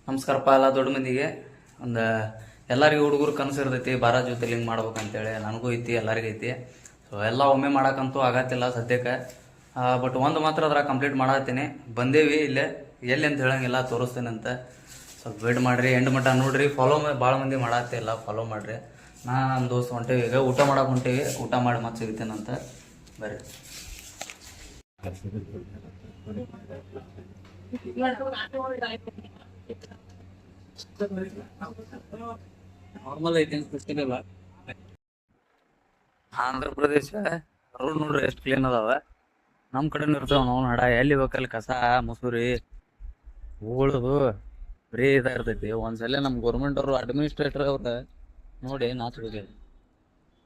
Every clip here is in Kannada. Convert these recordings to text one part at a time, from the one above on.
ನಮಸ್ಕಾರಪ್ಪ ಎಲ್ಲ ದೊಡ್ಡ ಮಂದಿಗೆ. ಒಂದು ಎಲ್ಲರಿಗೂ ಹುಡುಗರು ಕನಸು ಇರ್ತೈತಿ ಭಾರತ ಜ್ಯೋತಿರ್ಲಿಂಗ ಮಾಡ್ಬೇಕಂತೇಳಿ. ನನಗೂ ಐತಿ, ಎಲ್ಲರಿಗೂ ಐತಿ. ಸೊ ಎಲ್ಲ ಒಮ್ಮೆ ಮಾಡೋಕ್ಕಂತೂ ಆಗತ್ತಿಲ್ಲ ಸದ್ಯಕ್ಕೆ. ಬಟ್ ಒಂದು ಮಾತ್ರ ಅದ್ರ ಕಂಪ್ಲೀಟ್ ಮಾಡತ್ತೀನಿ. ಬಂದೇವಿ ಇಲ್ಲೇ, ಎಲ್ಲಿ ಅಂತ ಹೇಳಂಗಿಲ್ಲ, ತೋರಿಸ್ತೇನೆ ಅಂತ. ಸ್ವಲ್ಪ ವೇಟ್ ಮಾಡಿರಿ, ಎಂಡ್ ಮಟ್ಟ ನೋಡ್ರಿ. ಫಾಲೋ ಭಾಳ ಮಂದಿ ಮಾಡತ್ತಿಲ್ಲ, ಫಾಲೋ ಮಾಡಿರಿ. ನಮ್ಮ ದೋಸ್ತ್ ಹೊಂಟೇವಿ, ಈಗ ಊಟ ಮಾಡಕ್ಕೆ ಹೊಂಟೇವಿ. ಊಟ ಮಾಡಿ ಮತ್ತೆ ಸಿಗ್ತೇನಂತ, ಬರ್ರಿ. ನಾರ್ಮಲ್ ಐತಿ ಅನ್ಸ್ತಿಲ್ಲ. ಆಂಧ್ರ ಪ್ರದೇಶ ರೋಡ್ ನೋಡ್ರಿ ಎಷ್ಟು ಕ್ಲೀನ್ ಅದಾವ. ನಮ್ಮ ಕಡೆನೂ ಇರ್ತಾವ ನಾವು ನಡ, ಎಲ್ಲಿ ಬೇಕಲ್ಲಿ ಕಸ ಮಸೂರಿ ಹೂಳದು ಬರೀ ಇದ ಇರ್ತೈತಿ. ಒಂದ್ಸಲ ನಮ್ಮ ಗೌರ್ಮೆಂಟ್ ಅವರು ಅಡ್ಮಿನಿಸ್ಟ್ರೇಟರ್ ಅವ್ರ ನೋಡಿ ನಾಚ್ಬೇಕು.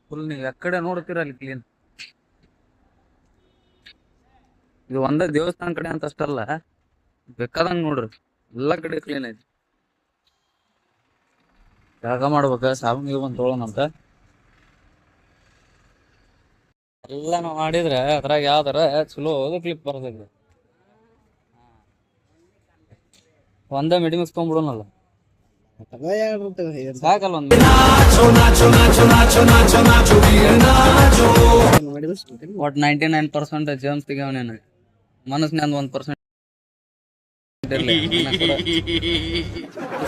ಫುಲ್ ನೀವು ಎಕ್ಕಡೆ ನೋಡ್ತೀರ ಅಲ್ಲಿ ಕ್ಲೀನ್. ಇದು ಒಂದೇ ದೇವಸ್ಥಾನ ಕಡೆ ಅಂತ ಅಷ್ಟಲ್ಲ, ಬೇಕಾದಂಗ ನೋಡ್ರಿ ಎಲ್ಲಾ ಕಡೆ ಕ್ಲೀನ್ ಐತಿ. ಜಾಗ ಮಾಡ್ಬೇಕ, ಸಾಬೂನಿಗೆ ಬಂದು ತೊಗೊಳೋಣಂತ. ಎಲ್ಲ ನಾವು ಮಾಡಿದ್ರೆ ಅದ್ರಾಗ ಯಾವ್ದಾರ ಚಲೋ ಕ್ಲಿಪ್ ಬರ್ತೈತಿ. ಒಂದೇ ಮಿಡಿ ಮುಗಿಸ್ಕೊಂಡ್ಬಿಡೋನಲ್ಲ, ಸಾಕಲ್ಲ ಒಂದು ಒಟ್ 99% ಜರ್ಮ್ಸ್ ತೆಗಿಯವನೇನು. ಮನಸ್ಸಿನ 1%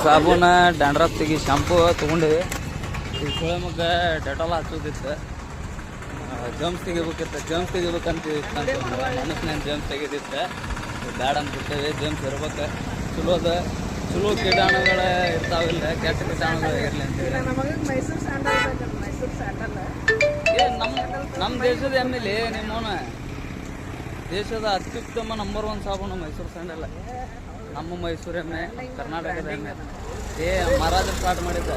ಸಾಬೂನ, ಡ್ಯಾಂಡ್ರಫ್ ತೆಗಿ, ಶಾಂಪೂ ತಗೊಂಡಿವಿ. ಈ ಸುಳೆ ಮಗ್ಗ ಡೆಟಾಲ್ ಹಚ್ಚೋದಿತ್ತು. ಜರ್ಮ್ಸ್ ತೆಗಿಬೇಕಿತ್ತು, ಜರ್ಮ್ಸ್ ತೆಗಿಬೇಕಂತ ಮನಸ್ಸಿನ ಜರ್ಮ್ಸ್ ತೆಗೆದಿತ್ತು. ಬ್ಯಾಡ ಅಂದ್ಬಿಟ್ಟೇವಿ. ಜರ್ಮ್ಸ್ ಇರ್ಬೇಕು, ಚಲೋ ಕೀಟಾಣುಗಳ ಇರ್ತಾವಿಲ್ಲ, ಕೆಟ್ಟ ಕೀಟಾಣುಗಳು ಇರಲಿ ಅಂತೇಳಿ. ನಮ್ಮ ದೇಶದ ಎಮ್ಮೆಲಿ ನಿಮ್ಮವನ ದೇಶದ ಅತ್ಯುತ್ತಮ ನಂಬರ್ 1 ಸಾಬೂನು ಮೈಸೂರು ಸ್ಯಾಂಡಲ್. ನಮ್ಮ ಮೈಸೂರು ಎಮ್ಮೆ, ಕರ್ನಾಟಕದ ಎಮ್ಮೆ. ಮಹಾರಾಜ ಸ್ಟಾರ್ಟ್ ಮಾಡಿದ್ದ.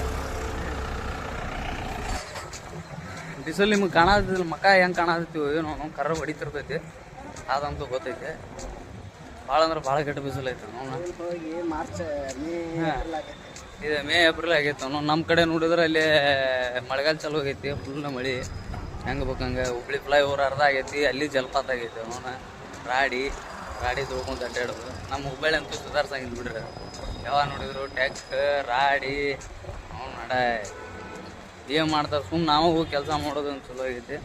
ಬಿಸಿಲು ನಿಮ್ಗೆ ಕಾಣತಿಲ್ಲ, ಮಕ್ಕ ಹೆಂಗೆ ಕಾಣತೀವಿ ಏನೋ ಕರ್ರ ಹೊಡಿತಿರ್ತೈತಿ. ಅದಂತೂ ಗೊತ್ತೈತಿ. ಭಾಳ ಅಂದ್ರೆ ಭಾಳ ಕೆಟ್ಟ ಬಿಸಿಲು ಐತೆ. ಇದು ಮೇ ಏಪ್ರಿಲ್ ಆಗೈತೆ. ನಮ್ಮ ಕಡೆ ನೋಡಿದ್ರೆ ಅಲ್ಲಿ ಮಳೆಗಾಲ ಚಾಲು ಆಗೈತಿ, ಫುಲ್ ಮಳೆ. ಹೆಂಗೆ ಬೇಕಂಗೆ ಹುಬ್ಳಿ ಫ್ಲೈಓವರ್ ಅರ್ಧ ಆಗೈತಿ, ಅಲ್ಲಿ ಜಲಪಾತ ಆಗೈತಿ. ರಾಡಿ ತೊಳ್ಕೊಂತ ಅಡ್ಡಾಡೋದು. ನಮ್ಮ ಹುಬ್ಬಳ್ಳಿ ಅಂತೂ ಸುಧಾರ್ಸಂಗಿಲ್ಲ ಬಿಡ್ರಿ. ಯಾವಾಗ ನೋಡಿದ್ರು ಟ್ಯಾಕ್ಸ್, ರಾಡಿ ನಡ ಏನು ಮಾಡ್ತಾರೆ. ಸುಮ್ಮನೆ ನಾವು ಹೋಗಿ ಕೆಲಸ ಮಾಡೋದು ಒಂದು ಚಲೋ ಆಗೈತಿ.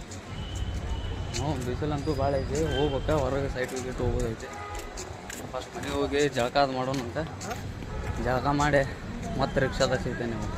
ಬಿಸಿಲಂತೂ ಭಾಳ ಐತಿ. ಹೋಗ್ಬೇಕಾ ಹೊರಗೆ ಸೈಟ್ ವಿಕೆಟ್ ಹೋಗೋದೈತಿ. ಫಸ್ಟ್ ಮನೆಗೆ ಹೋಗಿ ಜಳಕ ಅದು ಮಾಡೋಣ ಅಂತ. ಜಳಕ ಮಾಡಿ ಮತ್ತೆ ರಿಕ್ಷಾದಾಗ ಸಿಗ್ತೇನೆ ನೀವು.